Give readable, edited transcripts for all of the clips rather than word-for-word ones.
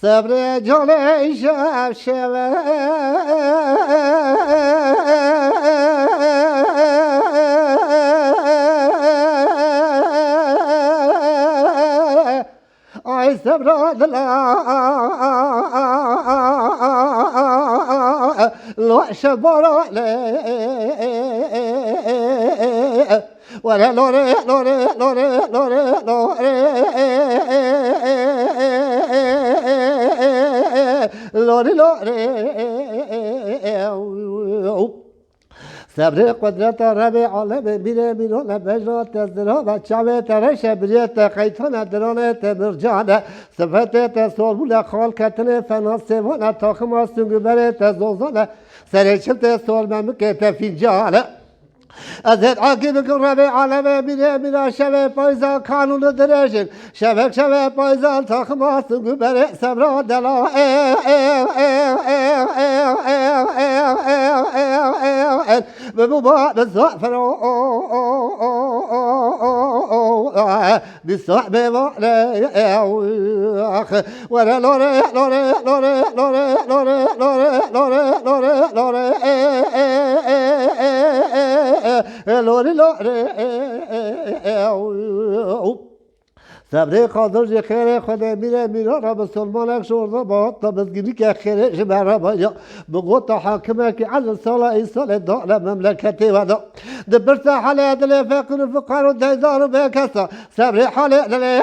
صبر جل شب شب آی صبر دلا لوش برا ولا لوري لوري لوري لوري لوري لوري صبر قدرت رب عالم بیره بیرون بجرات ازدرا و چاوه ترش بریت قیتان درانت برجان صفت سربول خال کتن فنا سوان تاخم سنگ برت زوزان سرچلت سرمم که تفیجان ازت عاقب رب عالم بیره بیره شوه پایزا کانون درشن شوه پایزا تاخم سنگ برت صبر دلا بمبارك الزعفر بالصحب ولا لوري لوري لوري لوري لوري لوري لوري لوري لوري صبر قادر جی خیر خود میره را به سلمانک شورده با تا بزگیری که خیرش بره بایا بگو تا حاکمه که عدل سال ای سال دار مملکتی و دا دبرت حاله دل فقر فقر و دیدار و بکسا صبر حاله دل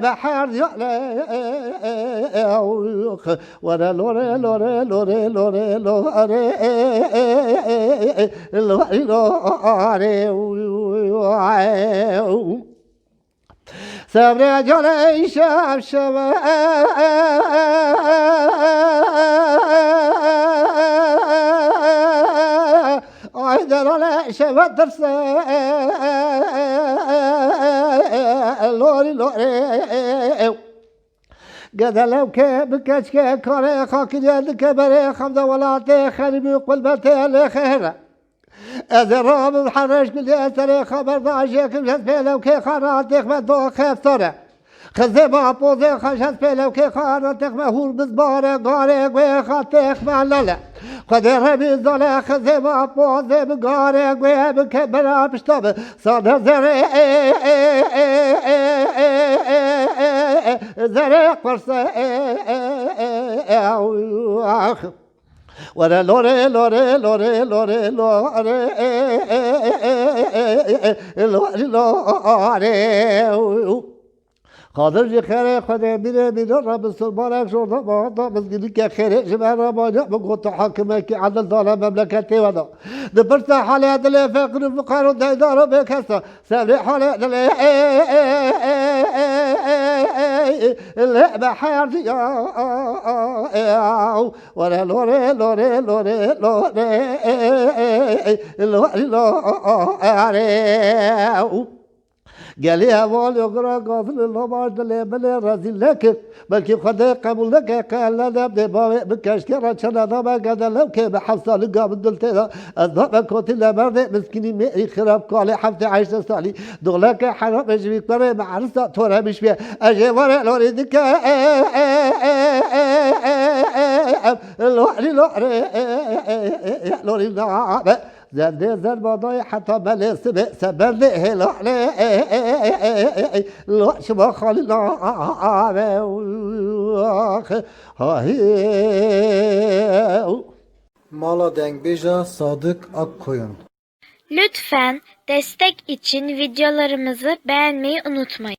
بحر جعله ولا لوري لوري لوري لوري لوري صبر جل شب شب عيدنا شب درس لوري لوري قدلو که بکش که کار خاکی جد که بره خمده ولات خریبی قلبت لخیره از راب الحرش قل اثر خبر داشته که جد پیلو که خارات اخمه دو خفتاره خزه با پوزه خشت پیلو که خارات اخمه هور بزباره گاره گوی خات اخمه لله قدر بیزاله خزه با پوزه بگاره گوی بکه برا پشتاب ساده زره زره قرصه ولا لوري لوري لوري لوري لوري لوري لوري قادر جی خیره خود میره رب سلمانک شورده با تا بزگیری که خیره جمعه را باجا بگو تا حاکمه که عدل داره مملکتی و دا دبرت حاله دل فقر و فقر و دیدار و بکسا صبر حاله دل اللعبة حياتي ولا لوري لوري لوري لوري لوري لوري قال يا والي اقرا قافل الله باش دل بل رزي لك بلكي خدا قبول لك قال لا نبدا بكشكرة شنا ما قال لو كي بحصل قابل دلت الضرب كنت لا مرد مسكيني مئي خراب قال حفتي عايشه صالي دغلك حرام اجبي قري مع رصا تورا مش فيها اجي ورا لوريدك لوري لوري لوري لوري زنده زن بادای حتی بله سبب ده لحنه لحش با خالی نامه Mala Dengbeja Sadık Akkoyun. Lütfen destek için videolarımızı beğenmeyi unutmayın.